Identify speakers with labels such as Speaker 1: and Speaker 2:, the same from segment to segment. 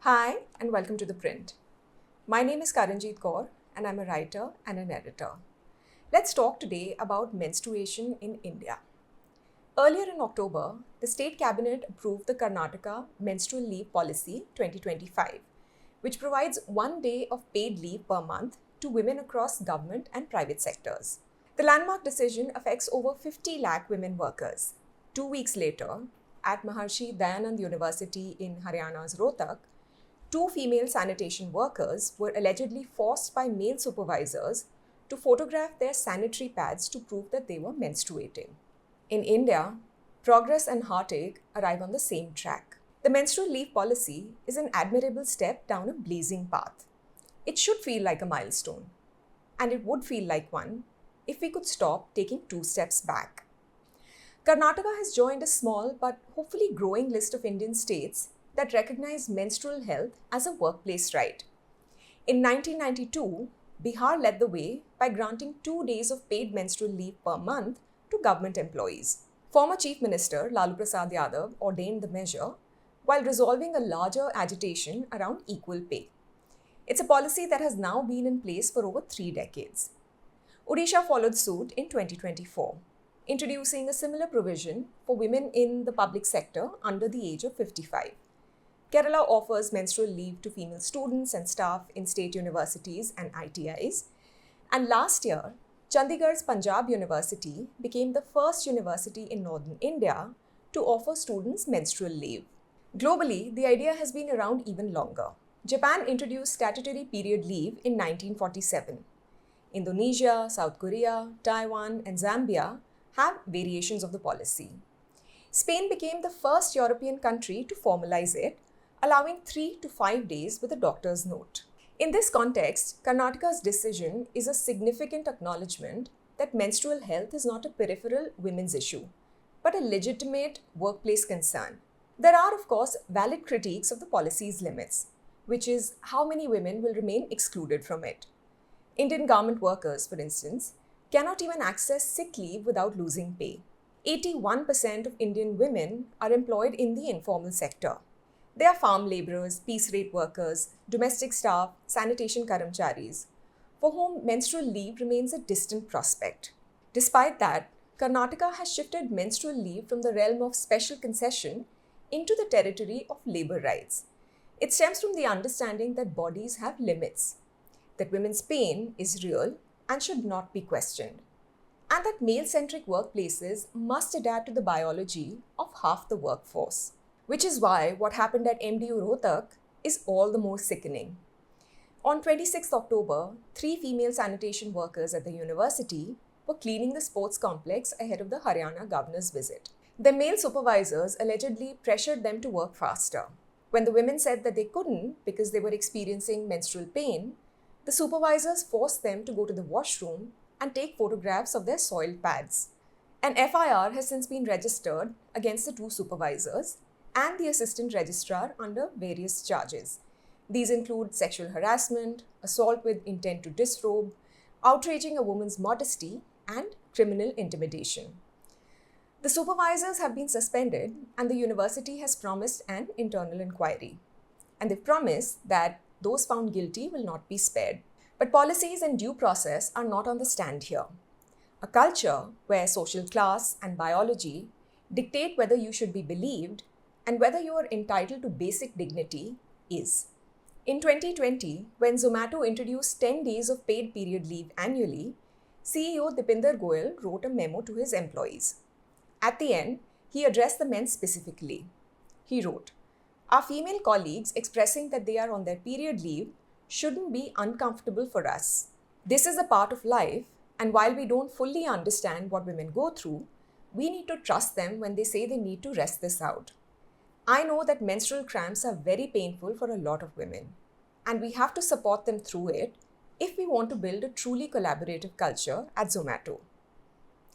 Speaker 1: Hi, and welcome to The Print. My name is Karanjeet Kaur, and I'm a writer and an editor. Let's talk today about menstruation in India. Earlier in October, the State Cabinet approved the Karnataka Menstrual Leave Policy 2025, which provides 1 day of paid leave per month to women across government and private sectors. The landmark decision affects over 50 lakh women workers. 2 weeks later, at Maharshi Dayanand University in Haryana's Rohtak, two female sanitation workers were allegedly forced by male supervisors to photograph their sanitary pads to prove that they were menstruating. In India, progress and heartache arrive on the same track. The menstrual leave policy is an admirable step down a blazing path. It should feel like a milestone, and it would feel like one if we could stop taking 2 steps back. Karnataka has joined a small but hopefully growing list of Indian states that recognize menstrual health as a workplace right. In 1992, Bihar led the way by granting 2 days of paid menstrual leave per month to government employees. Former Chief Minister Lalu Prasad Yadav ordained the measure while resolving a larger agitation around equal pay. It's a policy that has now been in place for over 3 decades. Odisha followed suit in 2024, introducing a similar provision for women in the public sector under the age of 55. Kerala offers menstrual leave to female students and staff in state universities and ITIs. And last year, Chandigarh's Punjab University became the first university in northern India to offer students menstrual leave. Globally, the idea has been around even longer. Japan introduced statutory period leave in 1947. Indonesia, South Korea, Taiwan, and Zambia have variations of the policy. Spain became the first European country to formalize it, allowing 3 to 5 days with a doctor's note. In this context, Karnataka's decision is a significant acknowledgement that menstrual health is not a peripheral women's issue, but a legitimate workplace concern. There are, of course, valid critiques of the policy's limits, which is how many women will remain excluded from it. Indian garment workers, for instance, cannot even access sick leave without losing pay. 81% of Indian women are employed in the informal sector. They are farm labourers, piece rate workers, domestic staff, sanitation karamcharis, for whom menstrual leave remains a distant prospect. Despite that, Karnataka has shifted menstrual leave from the realm of special concession into the territory of labour rights. It stems from the understanding that bodies have limits, that women's pain is real and should not be questioned, and that male-centric workplaces must adapt to the biology of half the workforce. Which is why what happened at MDU Rohtak is all the more sickening. On 26 October, 3 female sanitation workers at the university were cleaning the sports complex ahead of the Haryana governor's visit. The male supervisors allegedly pressured them to work faster. When the women said that they couldn't because they were experiencing menstrual pain, the supervisors forced them to go to the washroom and take photographs of their soiled pads. An FIR has since been registered against the 2 supervisors and the assistant registrar under various charges. These include sexual harassment, assault with intent to disrobe, outraging a woman's modesty, and criminal intimidation. The supervisors have been suspended, and the university has promised an internal inquiry. And they've promised that those found guilty will not be spared. But policies and due process are not on the stand here. A culture where social class and biology dictate whether you should be believed and whether you are entitled to basic dignity is. In 2020, when Zomato introduced 10 days of paid period leave annually, CEO Dipinder Goyal wrote a memo to his employees. At the end, he addressed the men specifically. He wrote, "Our female colleagues expressing that they are on their period leave shouldn't be uncomfortable for us. This is a part of life, and while we don't fully understand what women go through, we need to trust them when they say they need to rest this out. I know that menstrual cramps are very painful for a lot of women, and we have to support them through it if we want to build a truly collaborative culture at Zomato."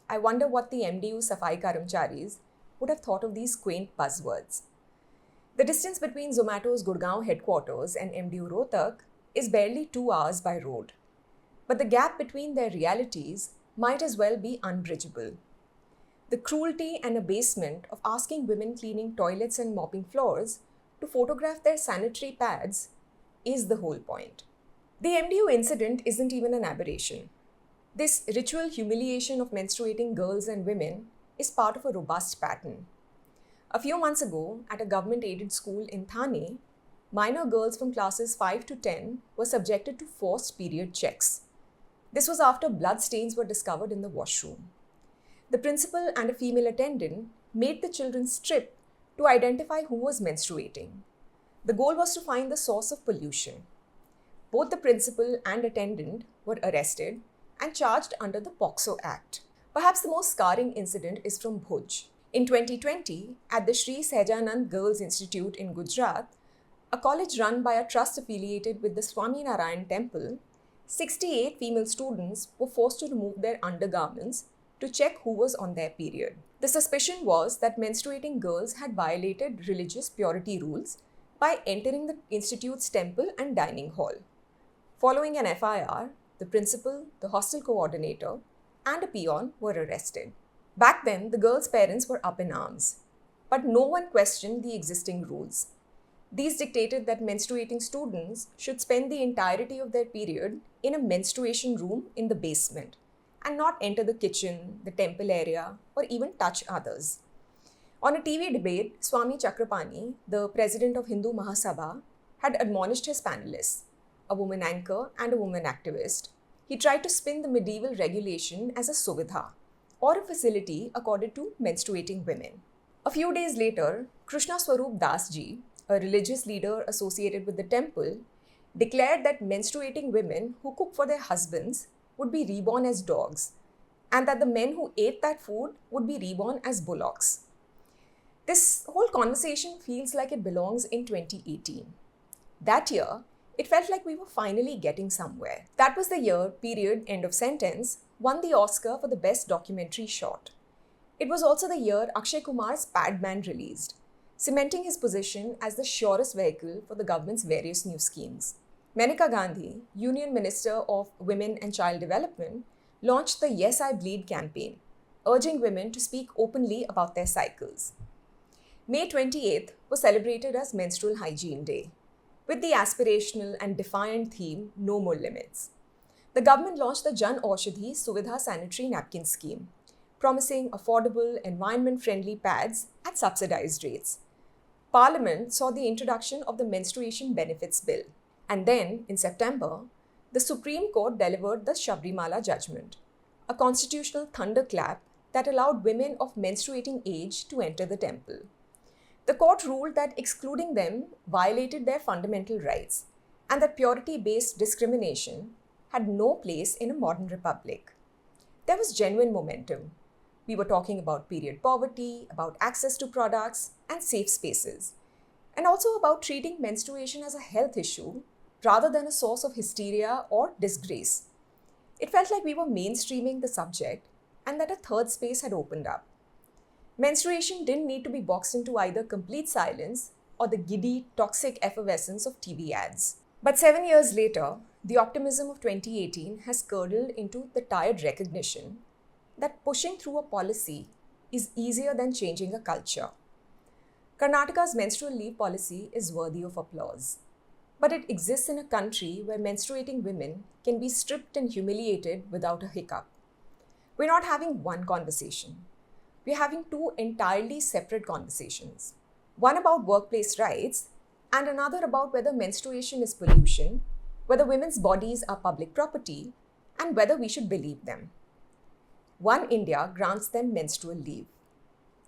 Speaker 1: I wonder what the MDU Safai Karamcharis would have thought of these quaint buzzwords. The distance between Zomato's Gurgaon headquarters and MDU Rohtak is barely 2 hours by road, but the gap between their realities might as well be unbridgeable. The cruelty and abasement of asking women cleaning toilets and mopping floors to photograph their sanitary pads is the whole point. The MDU incident isn't even an aberration. This ritual humiliation of menstruating girls and women is part of a robust pattern. A few months ago, at a government-aided school in Thane, minor girls from classes 5 to 10 were subjected to forced period checks. This was after blood stains were discovered in the washroom. The principal and a female attendant made the children strip to identify who was menstruating. The goal was to find the source of pollution. Both the principal and attendant were arrested and charged under the POCSO Act. Perhaps the most scarring incident is from Bhuj. In 2020, at the Sri Sehjanand Girls Institute in Gujarat, a college run by a trust affiliated with the Swaminarayan Temple, 68 female students were forced to remove their undergarments to check who was on their period. The suspicion was that menstruating girls had violated religious purity rules by entering the institute's temple and dining hall. Following an FIR, the principal, the hostel coordinator, and a peon were arrested. Back then, the girls' parents were up in arms, but no one questioned the existing rules. These dictated that menstruating students should spend the entirety of their period in a menstruation room in the basement and not enter the kitchen, the temple area, or even touch others. On a TV debate, Swami Chakrapani, the president of Hindu Mahasabha, had admonished his panelists, a woman anchor and a woman activist. He tried to spin the medieval regulation as a suvidha, or a facility accorded to menstruating women. A few days later, Krishna Swarup Das Ji, a religious leader associated with the temple, declared that menstruating women who cook for their husbands would be reborn as dogs, and that the men who ate that food would be reborn as bullocks. This whole conversation feels like it belongs in 2018. That year, it felt like we were finally getting somewhere. That was the year Period End of Sentence won the Oscar for the Best Documentary Short. It was also the year Akshay Kumar's Padman released, cementing his position as the surest vehicle for the government's various new schemes. Maneka Gandhi, Union Minister of Women and Child Development, launched the Yes I Bleed campaign, urging women to speak openly about their cycles. May 28th was celebrated as Menstrual Hygiene Day, with the aspirational and defiant theme, No More Limits. The government launched the Jan Aushadhi Suvidha Sanitary Napkin Scheme, promising affordable, environment-friendly pads at subsidized rates. Parliament saw the introduction of the Menstruation Benefits Bill. And then, in September, the Supreme Court delivered the Sabrimala judgment, a constitutional thunderclap that allowed women of menstruating age to enter the temple. The court ruled that excluding them violated their fundamental rights and that purity-based discrimination had no place in a modern republic. There was genuine momentum. We were talking about period poverty, about access to products and safe spaces, and also about treating menstruation as a health issue rather than a source of hysteria or disgrace. It felt like we were mainstreaming the subject and that a third space had opened up. Menstruation didn't need to be boxed into either complete silence or the giddy, toxic effervescence of TV ads. But 7 years later, the optimism of 2018 has curdled into the tired recognition that pushing through a policy is easier than changing a culture. Karnataka's menstrual leave policy is worthy of applause. But it exists in a country where menstruating women can be stripped and humiliated without a hiccup. We're not having one conversation. We're having two entirely separate conversations. One about workplace rights and another about whether menstruation is pollution, whether women's bodies are public property, and whether we should believe them. One India grants them menstrual leave.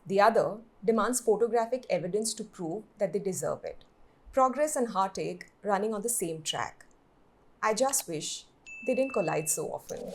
Speaker 1: The other demands photographic evidence to prove that they deserve it. Progress and heartache running on the same track. I just wish they didn't collide so often.